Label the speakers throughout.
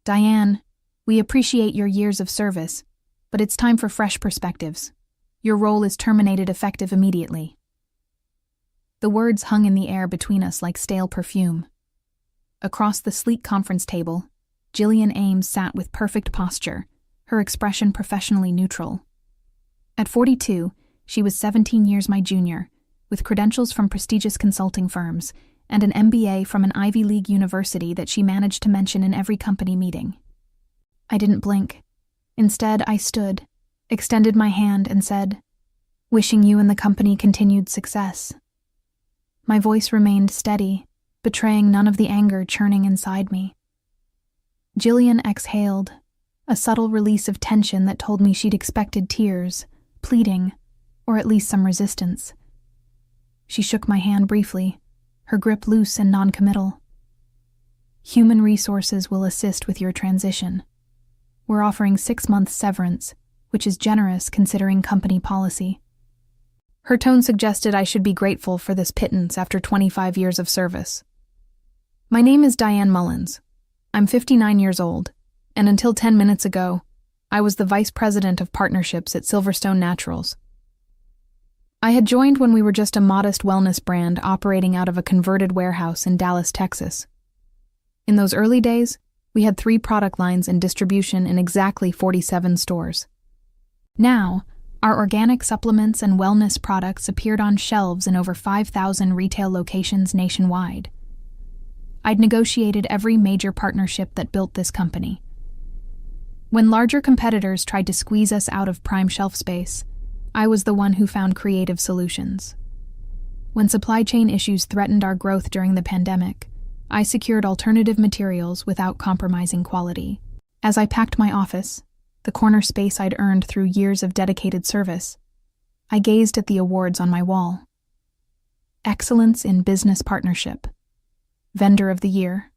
Speaker 1: Diane, we appreciate your years of service, but it's time for fresh perspectives. Your role is terminated effective immediately. The words hung in the air between us like stale perfume. Across the sleek conference table, Jillian Ames sat with perfect posture, her expression professionally neutral. At 42, she was 17 years my junior, with credentials from prestigious consulting firms and an MBA from an Ivy League university that she managed to mention in every company meeting. I didn't blink. Instead, I stood, extended my hand, and said, "Wishing you and the company continued success." My voice remained steady, betraying none of the anger churning inside me. Jillian exhaled, a subtle release of tension that told me she'd expected tears, pleading, or at least some resistance. She shook my hand briefly, her grip loose and non-committal. "Human resources will assist with your transition. We're offering 6 months severance, which is generous considering company policy." Her tone suggested I should be grateful for this pittance after 25 years of service. "My name is Diane Mullins. I'm 59 years old, and until 10 minutes ago, I was the Vice President of Partnerships at Silverstone Naturals. I had joined when we were just a modest wellness brand operating out of a converted warehouse in Dallas, Texas. In those early days, we had 3 product lines in distribution in exactly 47 stores. Now, our organic supplements and wellness products appeared on shelves in over 5,000 retail locations nationwide. I'd negotiated every major partnership that built this company. When larger competitors tried to squeeze us out of prime shelf space, I was the one who found creative solutions. When supply chain issues threatened our growth during the pandemic, I secured alternative materials without compromising quality. As I packed my office, the corner space I'd earned through years of dedicated service, I gazed at the awards on my wall. Excellence in Business Partnership, Vendor of the Year,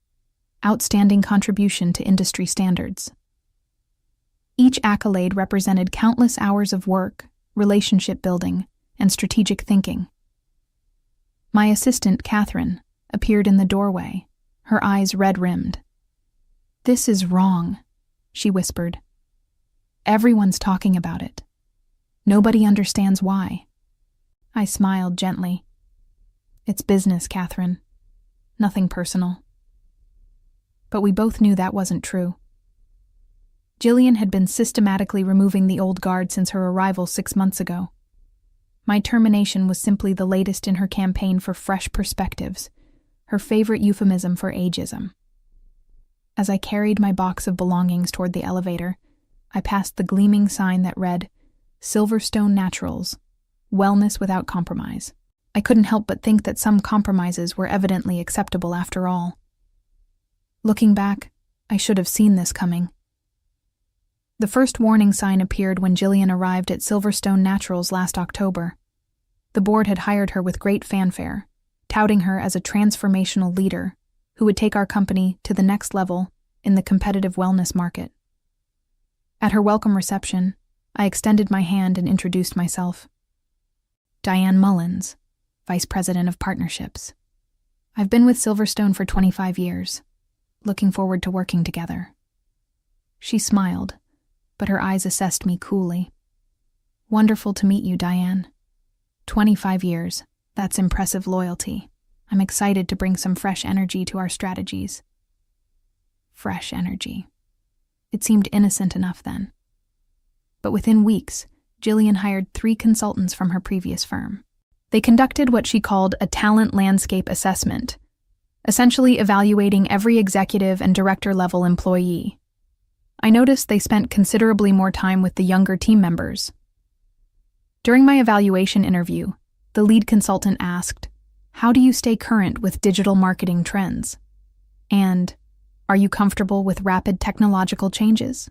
Speaker 1: Outstanding Contribution to Industry Standards. Each accolade represented countless hours of work, relationship building, and strategic thinking. My assistant, Catherine, appeared in the doorway, her eyes red-rimmed. "This is wrong," she whispered. "Everyone's talking about it. Nobody understands why." I smiled gently. "It's business, Catherine. Nothing personal." But we both knew that wasn't true. Jillian had been systematically removing the old guard since her arrival 6 months ago. My termination was simply the latest in her campaign for fresh perspectives, her favorite euphemism for ageism. As I carried my box of belongings toward the elevator, I passed the gleaming sign that read, "Silverstone Naturals, Wellness Without Compromise." I couldn't help but think that some compromises were evidently acceptable after all. Looking back, I should have seen this coming. The first warning sign appeared when Jillian arrived at Silverstone Naturals last October. The board had hired her with great fanfare, touting her as a transformational leader who would take our company to the next level in the competitive wellness market. At her welcome reception, I extended my hand and introduced myself. "Diane Mullins, Vice President of Partnerships. I've been with Silverstone for 25 years. Looking forward to working together." She smiled, but her eyes assessed me coolly. "Wonderful to meet you, Diane. 25 years, that's impressive loyalty. I'm excited to bring some fresh energy to our strategies." Fresh energy. It seemed innocent enough then. But within weeks, Jillian hired 3 consultants from her previous firm. They conducted what she called a talent landscape assessment, essentially evaluating every executive and director-level employee. I noticed they spent considerably more time with the younger team members. During my evaluation interview, the lead consultant asked, "How do you stay current with digital marketing trends?" And, "Are you comfortable with rapid technological changes?"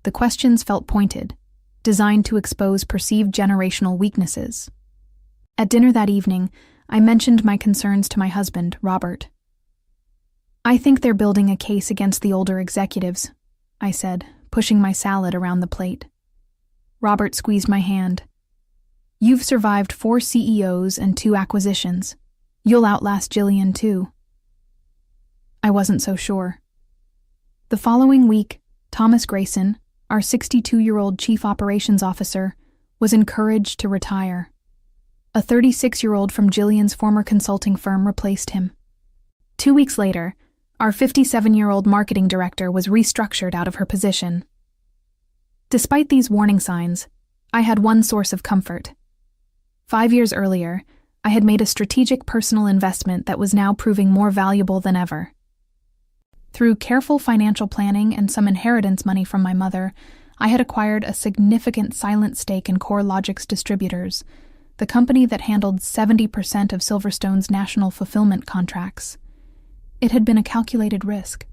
Speaker 1: The questions felt pointed, designed to expose perceived generational weaknesses. At dinner that evening, I mentioned my concerns to my husband, Robert. "I think they're building a case against the older executives," I said, pushing my salad around the plate. Robert squeezed my hand. "You've survived 4 CEOs and 2 acquisitions. You'll outlast Jillian too." I wasn't so sure. The following week, Thomas Grayson, our 62-year-old chief operations officer, was encouraged to retire. A 36-year-old from Jillian's former consulting firm replaced him. 2 weeks later, our 57-year-old marketing director was restructured out of her position. Despite these warning signs, I had one source of comfort. 5 years earlier, I had made a strategic personal investment that was now proving more valuable than ever. Through careful financial planning and some inheritance money from my mother, I had acquired a significant silent stake in CoreLogic's Distributors, the company that handled 70% of Silverstone's national fulfillment contracts. It had been a calculated risk.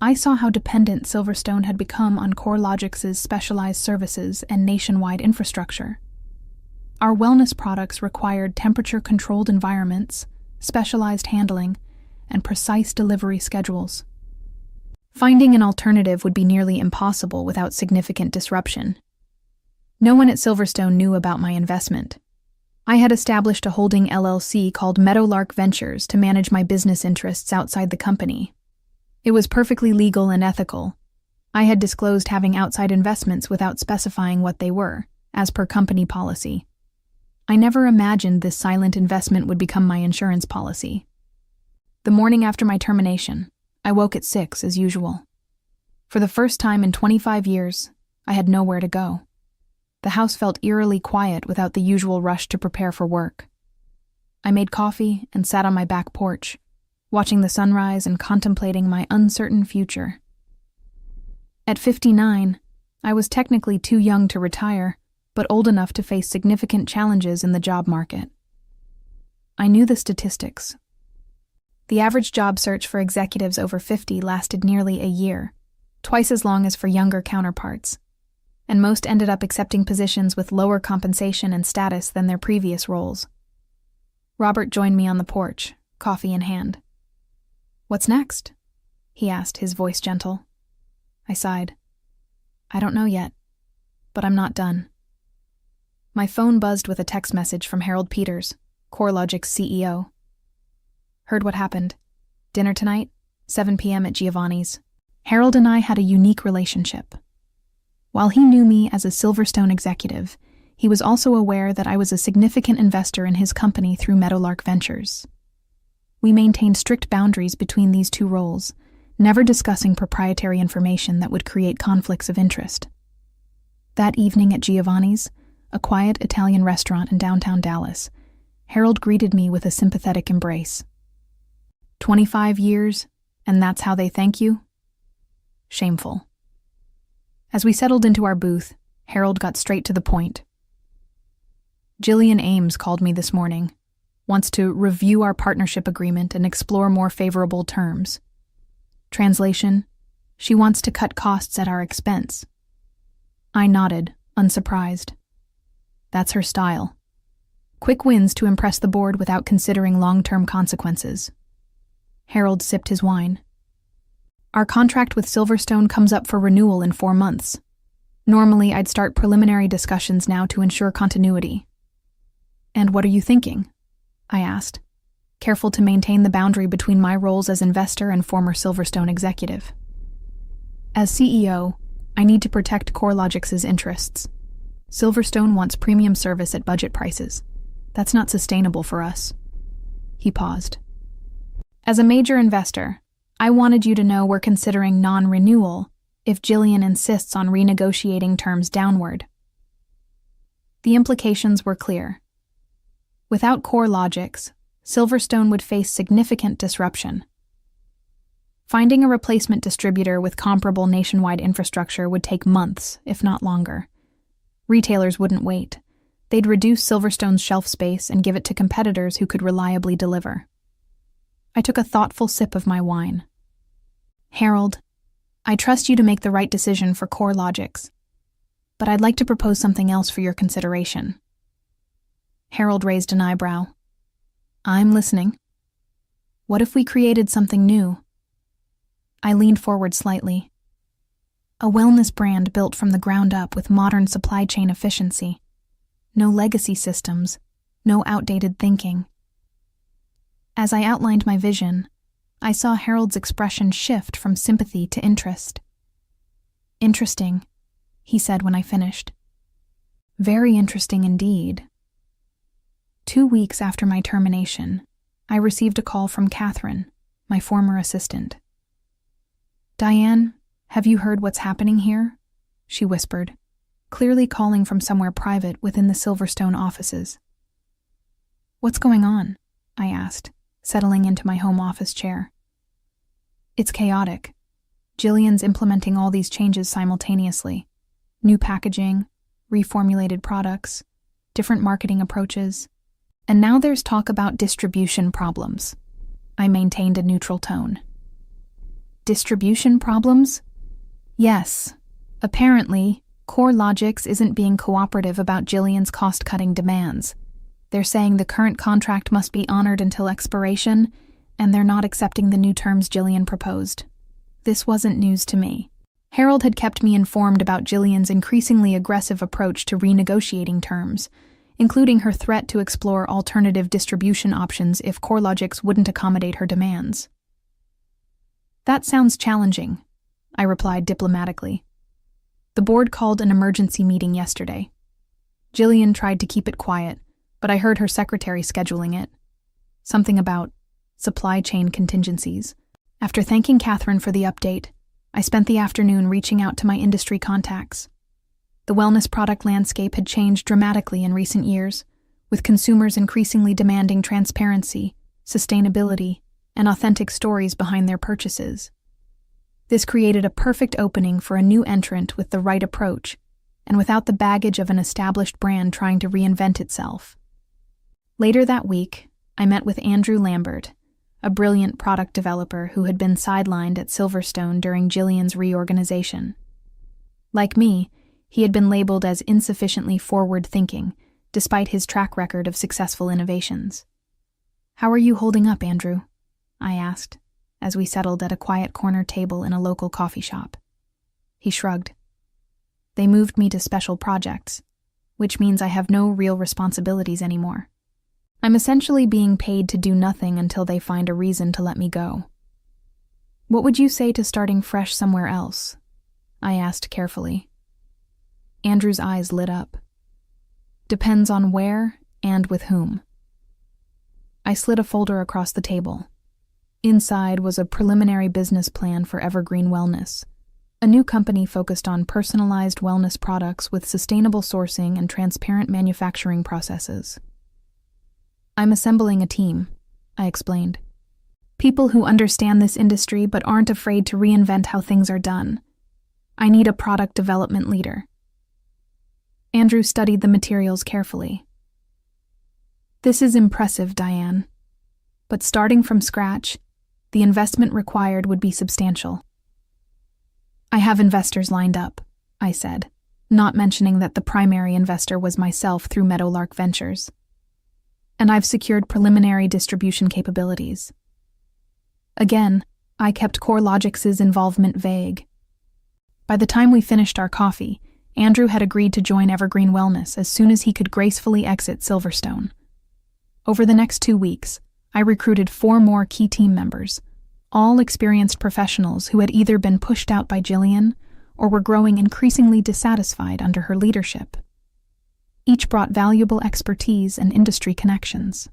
Speaker 1: I saw how dependent Silverstone had become on CoreLogic's specialized services and nationwide infrastructure. Our wellness products required temperature-controlled environments, specialized handling, and precise delivery schedules. Finding an alternative would be nearly impossible without significant disruption. No one at Silverstone knew about my investment. I had established a holding LLC called Meadowlark Ventures to manage my business interests outside the company. It was perfectly legal and ethical. I had disclosed having outside investments without specifying what they were, as per company policy. I never imagined this silent investment would become my insurance policy. The morning after my termination, I woke at 6 as usual. For the first time in 25 years, I had nowhere to go. The house felt eerily quiet without the usual rush to prepare for work. I made coffee and sat on my back porch, watching the sunrise and contemplating my uncertain future. At 59, I was technically too young to retire, but old enough to face significant challenges in the job market. I knew the statistics. The average job search for executives over 50 lasted nearly a year, twice as long as for younger counterparts, and most ended up accepting positions with lower compensation and status than their previous roles. Robert joined me on the porch, coffee in hand. "What's next?" he asked, his voice gentle. I sighed. "I don't know yet, but I'm not done." My phone buzzed with a text message from Harold Peters, CoreLogic's CEO. "Heard what happened. Dinner tonight, 7 p.m. at Giovanni's." Harold and I had a unique relationship. While he knew me as a Silverstone executive, he was also aware that I was a significant investor in his company through Meadowlark Ventures. We maintained strict boundaries between these two roles, never discussing proprietary information that would create conflicts of interest. That evening at Giovanni's, a quiet Italian restaurant in downtown Dallas, Harold greeted me with a sympathetic embrace. 25 years, and that's how they thank you? Shameful. As we settled into our booth, Harold got straight to the point. "Jillian Ames called me this morning, wants to review our partnership agreement and explore more favorable terms. Translation, she wants to cut costs at our expense." I nodded, unsurprised. That's her style. Quick wins to impress the board without considering long-term consequences. Harold sipped his wine. "Our contract with Silverstone comes up for renewal in 4 months. Normally, I'd start preliminary discussions now to ensure continuity." "And what are you thinking?" I asked, careful to maintain the boundary between my roles as investor and former Silverstone executive. As CEO, I need to protect CoreLogic's interests. Silverstone wants premium service at budget prices. That's not sustainable for us. He paused. "As a major investor, I wanted you to know we're considering non-renewal if Jillian insists on renegotiating terms downward." The implications were clear. Without CoreLogic's, Silverstone would face significant disruption. Finding a replacement distributor with comparable nationwide infrastructure would take months, if not longer. Retailers wouldn't wait. They'd reduce Silverstone's shelf space and give it to competitors who could reliably deliver. I took a thoughtful sip of my wine. "Harold, I trust you to make the right decision for CoreLogic's, but I'd like to propose something else for your consideration." Harold raised an eyebrow. "I'm listening." "What if we created something new?" I leaned forward slightly. "A wellness brand built from the ground up with modern supply chain efficiency. No legacy systems, no outdated thinking." As I outlined my vision, I saw Harold's expression shift from sympathy to interest. "Interesting," he said when I finished. "Very interesting indeed." 2 weeks after my termination, I received a call from Catherine, my former assistant. "Diane, have you heard what's happening here?" she whispered, clearly calling from somewhere private within the Silverstone offices. "What's going on?" I asked, settling into my home office chair. "It's chaotic. Jillian's implementing all these changes simultaneously. New packaging, reformulated products, different marketing approaches. And now there's talk about distribution problems." I maintained a neutral tone. "Distribution problems?" "Yes. Apparently, CoreLogix isn't being cooperative about Jillian's cost-cutting demands. They're saying the current contract must be honored until expiration, and they're not accepting the new terms Jillian proposed." This wasn't news to me. Harold had kept me informed about Jillian's increasingly aggressive approach to renegotiating terms, including her threat to explore alternative distribution options if CoreLogix wouldn't accommodate her demands. "That sounds challenging," I replied diplomatically. "The board called an emergency meeting yesterday. Jillian tried to keep it quiet, but I heard her secretary scheduling it. Something about supply chain contingencies. After thanking Catherine for the update, I spent the afternoon reaching out to my industry contacts. The wellness product landscape had changed dramatically in recent years, with consumers increasingly demanding transparency, sustainability, and authentic stories behind their purchases. This created a perfect opening for a new entrant with the right approach, and without the baggage of an established brand trying to reinvent itself. Later that week, I met with Andrew Lambert, a brilliant product developer who had been sidelined at Silverstone during Jillian's reorganization. Like me, he had been labeled as insufficiently forward-thinking, despite his track record of successful innovations. "How are you holding up, Andrew?" I asked, as we settled at a quiet corner table in a local coffee shop. He shrugged. "They moved me to special projects, which means I have no real responsibilities anymore. I'm essentially being paid to do nothing until they find a reason to let me go." "What would you say to starting fresh somewhere else?" I asked carefully. Andrew's eyes lit up. "Depends on where and with whom." I slid a folder across the table. Inside was a preliminary business plan for Evergreen Wellness, a new company focused on personalized wellness products with sustainable sourcing and transparent manufacturing processes. "I'm assembling a team," I explained. "People who understand this industry but aren't afraid to reinvent how things are done. I need a product development leader." Andrew studied the materials carefully. "This is impressive, Diane. But starting from scratch, the investment required would be substantial." "I have investors lined up," I said, not mentioning that the primary investor was myself through Meadowlark Ventures. "And I've secured preliminary distribution capabilities." Again, I kept CoreLogix's involvement vague. By the time we finished our coffee, Andrew had agreed to join Evergreen Wellness as soon as he could gracefully exit Silverstone. Over the next 2 weeks, I recruited 4 more key team members, all experienced professionals who had either been pushed out by Jillian or were growing increasingly dissatisfied under her leadership. Each brought valuable expertise and industry connections.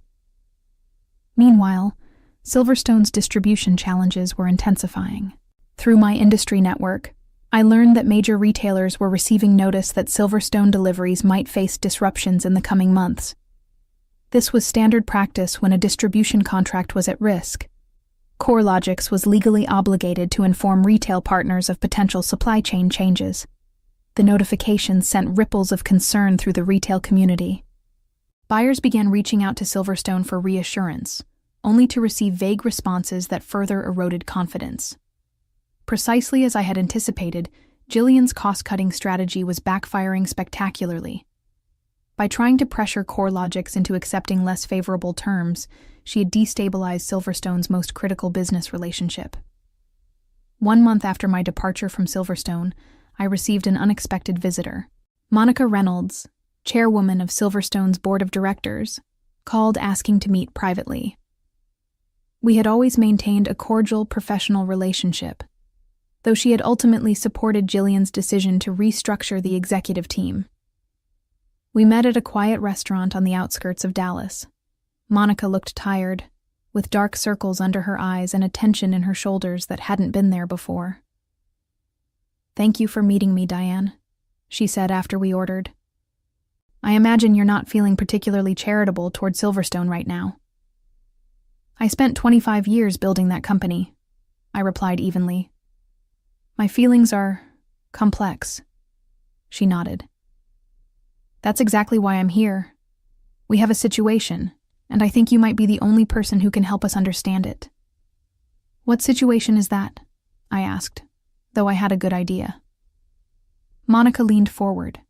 Speaker 1: Meanwhile, Silverstone's distribution challenges were intensifying. Through my industry network, I learned that major retailers were receiving notice that Silverstone deliveries might face disruptions in the coming months. This was standard practice when a distribution contract was at risk. CoreLogix was legally obligated to inform retail partners of potential supply chain changes. The notifications sent ripples of concern through the retail community. Buyers began reaching out to Silverstone for reassurance, only to receive vague responses that further eroded confidence. Precisely as I had anticipated, Jillian's cost-cutting strategy was backfiring spectacularly. By trying to pressure CoreLogix into accepting less favorable terms, she had destabilized Silverstone's most critical business relationship. 1 month after my departure from Silverstone, I received an unexpected visitor. Monica Reynolds, chairwoman of Silverstone's board of directors, called asking to meet privately. We had always maintained a cordial professional relationship, though she had ultimately supported Jillian's decision to restructure the executive team. We met at a quiet restaurant on the outskirts of Dallas. Monica looked tired, with dark circles under her eyes and a tension in her shoulders that hadn't been there before. "Thank you for meeting me, Diane," she said after we ordered. "I imagine you're not feeling particularly charitable toward Silverstone right now." "I spent 25 years building that company," I replied evenly. "My feelings are complex." She nodded. "That's exactly why I'm here. We have a situation, and I think you might be the only person who can help us understand it." "What situation is that?" I asked, though I had a good idea. Monica leaned forward.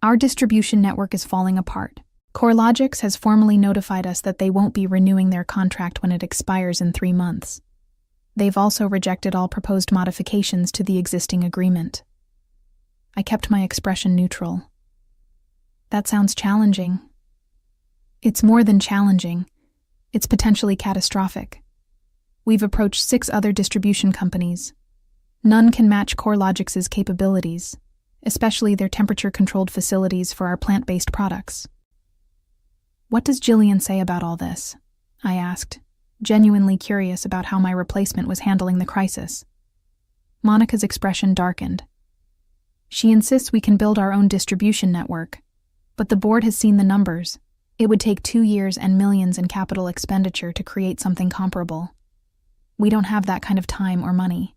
Speaker 1: "Our distribution network is falling apart. CoreLogics has formally notified us that they won't be renewing their contract when it expires in 3 months. They've also rejected all proposed modifications to the existing agreement." I kept my expression neutral. "That sounds challenging." "It's more than challenging. It's potentially catastrophic. We've approached 6 other distribution companies. None can match CoreLogics' capabilities, especially their temperature-controlled facilities for our plant-based products." "What does Jillian say about all this?" I asked, genuinely curious about how my replacement was handling the crisis. Monica's expression darkened. "She insists we can build our own distribution network, but the board has seen the numbers. It would take 2 years and millions in capital expenditure to create something comparable. We don't have that kind of time or money."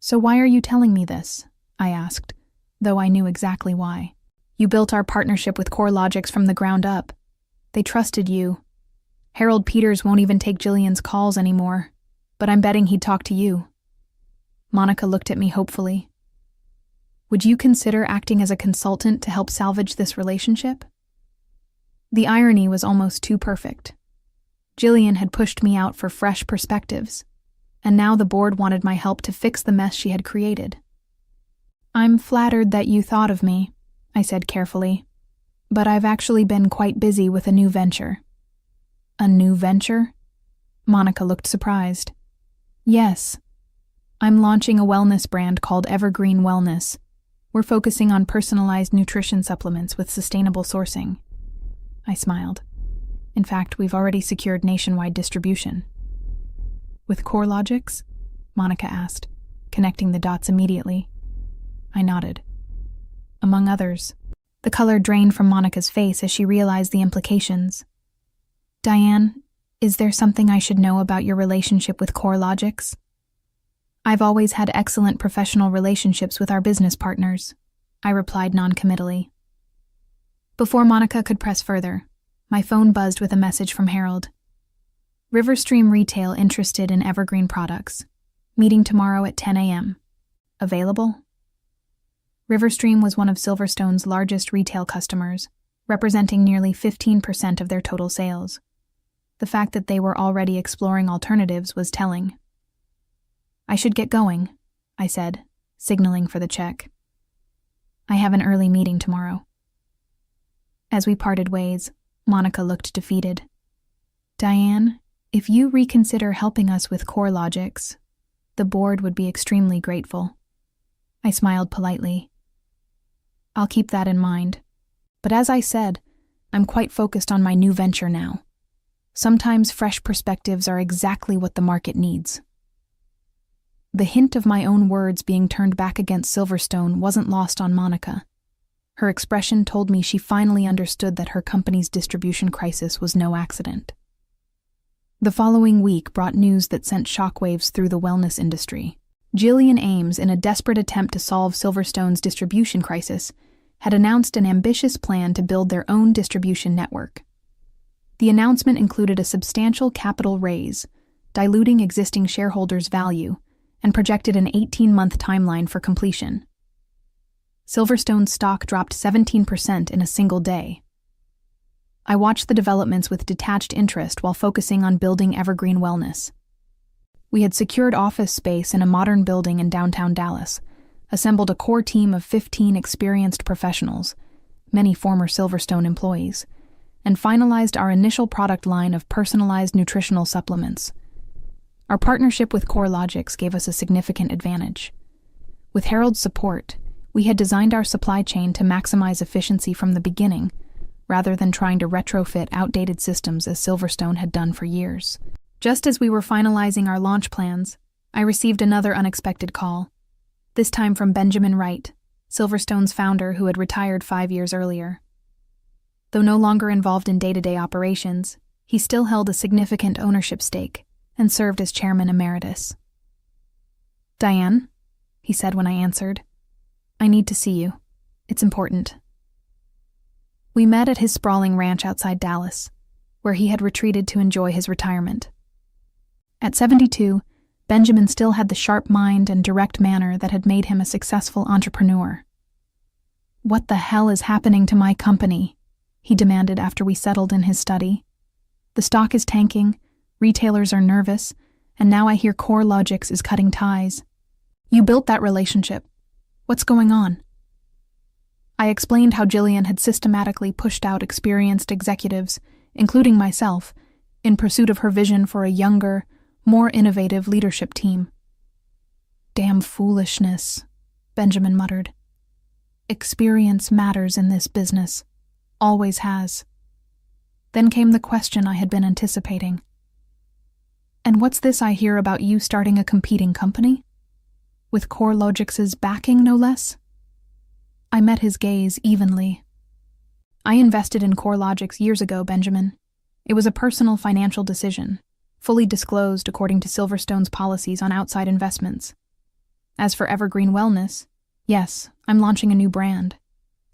Speaker 1: "So why are you telling me this?" I asked, though I knew exactly why. "You built our partnership with CoreLogics from the ground up. They trusted you. Harold Peters won't even take Jillian's calls anymore, but I'm betting he'd talk to you." Monica looked at me hopefully. "Would you consider acting as a consultant to help salvage this relationship?" The irony was almost too perfect. Jillian had pushed me out for fresh perspectives, and now the board wanted my help to fix the mess she had created. "I'm flattered that you thought of me," I said carefully, "but I've actually been quite busy with a new venture." "A new venture?" Monica looked surprised. "Yes. I'm launching a wellness brand called Evergreen Wellness. We're focusing on personalized nutrition supplements with sustainable sourcing." I smiled. "In fact, we've already secured nationwide distribution." "With CoreLogics?" Monica asked, connecting the dots immediately. I nodded. "Among others." The color drained from Monica's face as she realized the implications. "Diane, is there something I should know about your relationship with CoreLogics?" "I've always had excellent professional relationships with our business partners," I replied noncommittally. Before Monica could press further, my phone buzzed with a message from Harold. "Riverstream Retail interested in Evergreen products. Meeting tomorrow at 10 a.m. Available?" Riverstream was one of Silverstone's largest retail customers, representing nearly 15% of their total sales. The fact that they were already exploring alternatives was telling. "I should get going," I said, signaling for the check. "I have an early meeting tomorrow." As we parted ways, Monica looked defeated. "Diane, if you reconsider helping us with CoreLogics, the board would be extremely grateful." I smiled politely. "I'll keep that in mind. But as I said, I'm quite focused on my new venture now. Sometimes fresh perspectives are exactly what the market needs." The hint of my own words being turned back against Silverstone wasn't lost on Monica. Her expression told me she finally understood that her company's distribution crisis was no accident. The following week brought news that sent shockwaves through the wellness industry. Jillian Ames, in a desperate attempt to solve Silverstone's distribution crisis, had announced an ambitious plan to build their own distribution network. The announcement included a substantial capital raise, diluting existing shareholders' value, and projected an 18-month timeline for completion. Silverstone's stock dropped 17% in a single day. I watched the developments with detached interest while focusing on building Evergreen Wellness. We had secured office space in a modern building in downtown Dallas, assembled a core team of 15 experienced professionals, many former Silverstone employees, and finalized our initial product line of personalized nutritional supplements. Our partnership with CoreLogics gave us a significant advantage. With Harold's support, we had designed our supply chain to maximize efficiency from the beginning, rather than trying to retrofit outdated systems as Silverstone had done for years. Just as we were finalizing our launch plans, I received another unexpected call, this time from Benjamin Wright, Silverstone's founder who had retired 5 years earlier. Though no longer involved in day-to-day operations, he still held a significant ownership stake and served as chairman emeritus. "Diane," he said when I answered, "I need to see you. It's important." We met at his sprawling ranch outside Dallas, where he had retreated to enjoy his retirement. At 72, Benjamin still had the sharp mind and direct manner that had made him a successful entrepreneur. "What the hell is happening to my company?" he demanded after we settled in his study. "The stock is tanking, retailers are nervous, and now I hear CoreLogics is cutting ties. You built that relationship. What's going on?" I explained how Jillian had systematically pushed out experienced executives, including myself, in pursuit of her vision for a younger, more innovative leadership team. "Damn foolishness," Benjamin muttered. "Experience matters in this business. Always has." Then came the question I had been anticipating. "And what's this I hear about you starting a competing company? With CoreLogics' backing, no less?" I met his gaze evenly. "I invested in CoreLogics years ago, Benjamin. It was a personal financial decision, fully disclosed according to Silverstone's policies on outside investments. As for Evergreen Wellness, yes, I'm launching a new brand.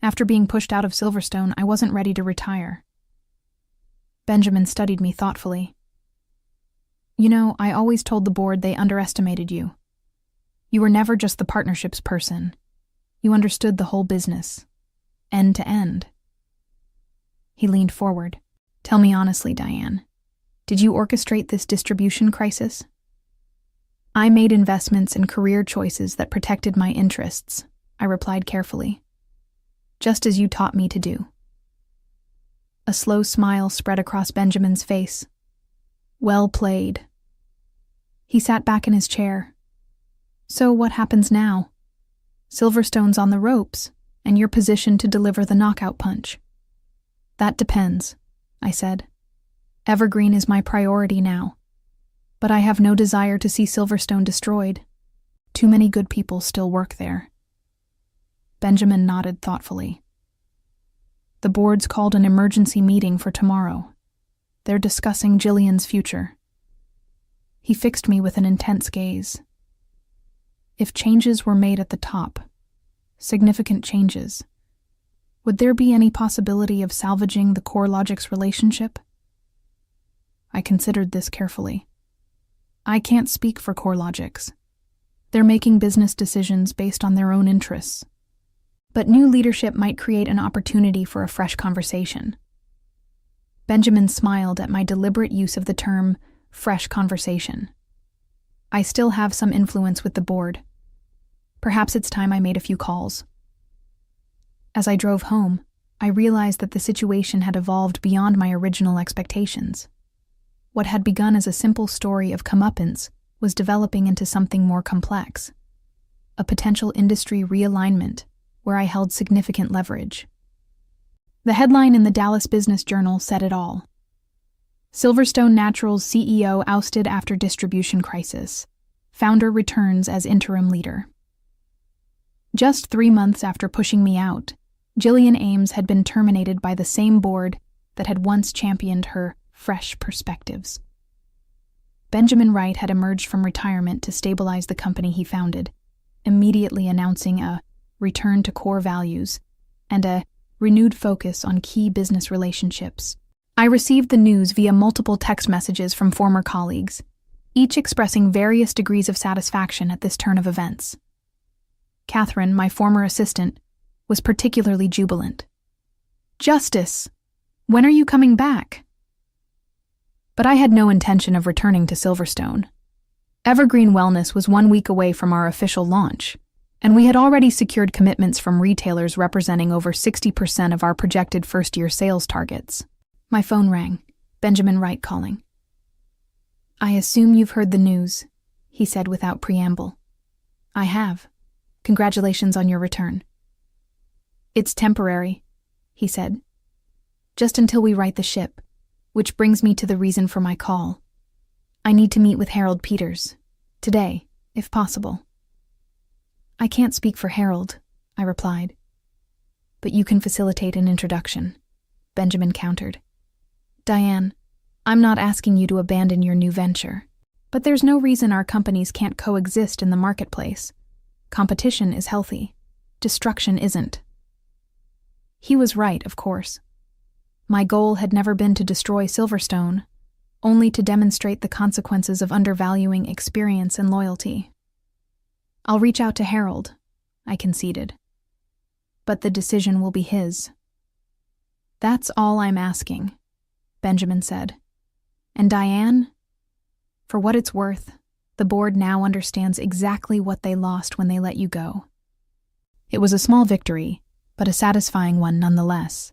Speaker 1: After being pushed out of Silverstone, I wasn't ready to retire." Benjamin studied me thoughtfully. "You know, I always told the board they underestimated you. You were never just the partnerships person. You understood the whole business, end to end." He leaned forward. "Tell me honestly, Diane, did you orchestrate this distribution crisis?" "I made investments and career choices that protected my interests," I replied carefully. "Just as you taught me to do." A slow smile spread across Benjamin's face. "Well played." He sat back in his chair. "So what happens now? Silverstone's on the ropes, and you're positioned to deliver the knockout punch." "That depends," I said. "Evergreen is my priority now. But I have no desire to see Silverstone destroyed. Too many good people still work there." Benjamin nodded thoughtfully. "The board's called an emergency meeting for tomorrow. They're discussing Jillian's future." He fixed me with an intense gaze. "If changes were made at the top, significant changes, would there be any possibility of salvaging the CoreLogics relationship?" I considered this carefully. I can't speak for CoreLogics. They're making business decisions based on their own interests. But new leadership might create an opportunity for a fresh conversation. Benjamin smiled at my deliberate use of the term fresh conversation. I still have some influence with the board. Perhaps it's time I made a few calls. As I drove home, I realized that the situation had evolved beyond my original expectations. What had begun as a simple story of comeuppance was developing into something more complex, a potential industry realignment where I held significant leverage. The headline in the Dallas Business Journal said it all. Silverstone Naturals CEO ousted after distribution crisis. Founder returns as interim leader. Just 3 months after pushing me out, Jillian Ames had been terminated by the same board that had once championed her fresh perspectives. Benjamin Wright had emerged from retirement to stabilize the company he founded, immediately announcing a return to core values and a renewed focus on key business relationships. I received the news via multiple text messages from former colleagues, each expressing various degrees of satisfaction at this turn of events. Catherine, my former assistant, was particularly jubilant. "Justice! When are you coming back?" But I had no intention of returning to Silverstone. Evergreen Wellness was 1 week away from our official launch, and we had already secured commitments from retailers representing over 60% of our projected first-year sales targets. My phone rang. Benjamin Wright calling. "I assume you've heard the news," he said without preamble. "I have. Congratulations on your return." "It's temporary," he said. "Just until we right the ship, which brings me to the reason for my call. I need to meet with Harold Peters. Today, if possible." "I can't speak for Harold," I replied. "But you can facilitate an introduction," Benjamin countered. "Diane, I'm not asking you to abandon your new venture, but there's no reason our companies can't coexist in the marketplace. Competition is healthy. Destruction isn't." He was right, of course. My goal had never been to destroy Silverstone, only to demonstrate the consequences of undervaluing experience and loyalty. "I'll reach out to Harold," I conceded. "But the decision will be his." "That's all I'm asking," Benjamin said. "And Diane, for what it's worth, the board now understands exactly what they lost when they let you go." It was a small victory, but a satisfying one nonetheless.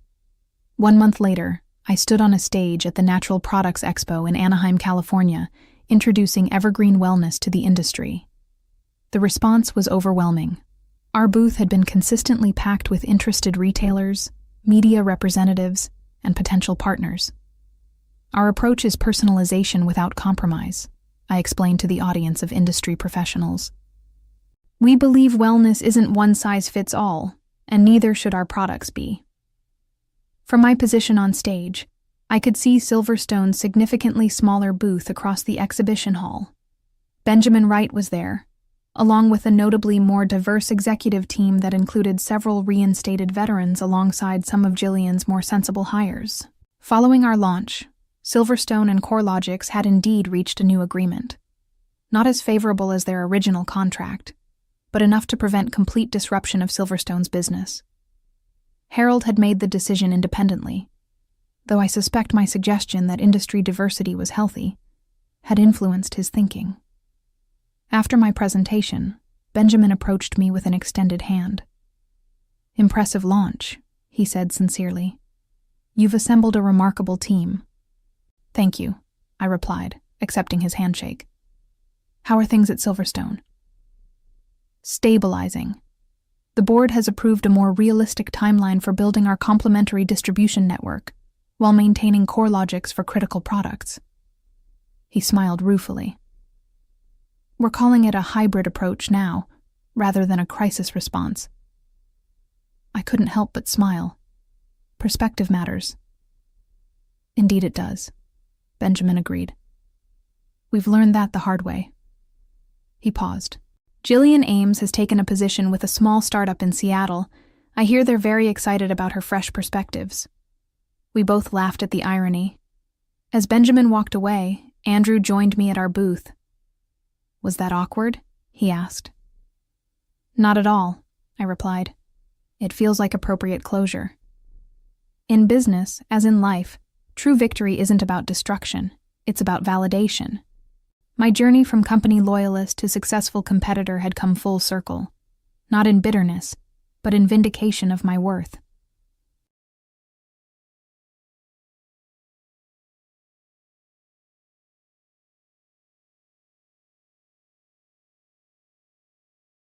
Speaker 1: 1 month later, I stood on a stage at the Natural Products Expo in Anaheim, California, introducing evergreen wellness to the industry. The response was overwhelming. Our booth had been consistently packed with interested retailers, media representatives, and potential partners. "Our approach is personalization without compromise," I explained to the audience of industry professionals. "We believe wellness isn't one size fits all, and neither should our products be." From my position on stage, I could see Silverstone's significantly smaller booth across the exhibition hall. Benjamin Wright was there, along with a notably more diverse executive team that included several reinstated veterans alongside some of Jillian's more sensible hires. Following our launch, Silverstone and CoreLogics had indeed reached a new agreement. Not as favorable as their original contract, but enough to prevent complete disruption of Silverstone's business. Harold had made the decision independently, though I suspect my suggestion that industry diversity was healthy had influenced his thinking. After my presentation, Benjamin approached me with an extended hand. "Impressive launch," he said sincerely. "You've assembled a remarkable team." "Thank you," I replied, accepting his handshake. "How are things at Silverstone?" "Stabilizing. The board has approved a more realistic timeline for building our complementary distribution network, while maintaining CoreLogics for critical products." He smiled ruefully. "We're calling it a hybrid approach now, rather than a crisis response." I couldn't help but smile. Perspective matters. "Indeed it does," Benjamin agreed. "We've learned that the hard way." He paused. "Jillian Ames has taken a position with a small startup in Seattle. I hear they're very excited about her fresh perspectives." We both laughed at the irony. As Benjamin walked away, Andrew joined me at our booth. "Was that awkward?" he asked. "Not at all," I replied. "It feels like appropriate closure." In business, as in life, true victory isn't about destruction, it's about validation. My journey from company loyalist to successful competitor had come full circle, not in bitterness, but in vindication of my worth.